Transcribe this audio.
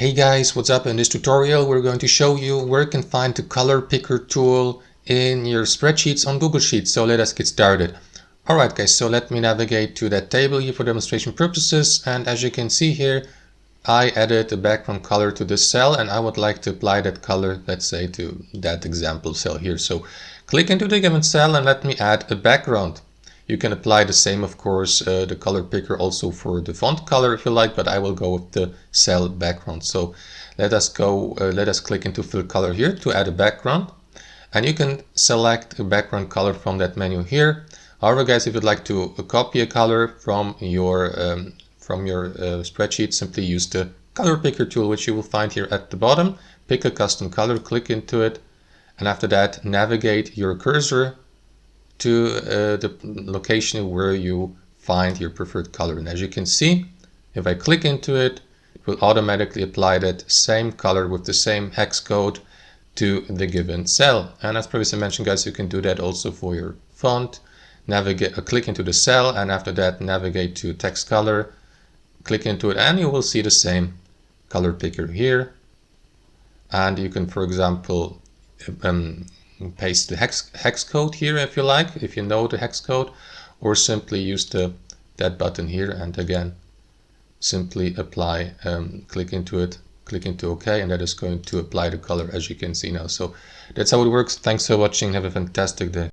Hey guys, what's up? In this tutorial we're going to show you where you can find the color picker tool in your spreadsheets on Google Sheets. So let us get started. Alright guys, so let me navigate to that table here for demonstration purposes, and as you can see here I added the background color to this cell and I would like to apply that color, let's say, to that example cell here. So click into the given cell and let me add a background. You can apply the same, of course, the color picker also for the font color if you like, but I will go with the cell background. So let us click into fill color here to add a background, and you can select a background color from that menu here. However guys, if you'd like to copy a color from your spreadsheet, simply use the color picker tool, which you will find here at the bottom. Pick a custom color, click into it, and after that navigate your cursor to the location where you find your preferred color. And as you can see, if I click into it, it will automatically apply that same color with the same hex code to the given cell. And as previously mentioned guys, you can do that also for your font. Click into the cell, and after that navigate to text color, click into it, and you will see the same color picker here. And you can, for example, paste the hex code here if you like, if you know the hex code, or simply use that button here, and again simply apply, click into it, click into OK, and that is going to apply the color as you can see now. So that's how it works. Thanks for watching. Have a fantastic day.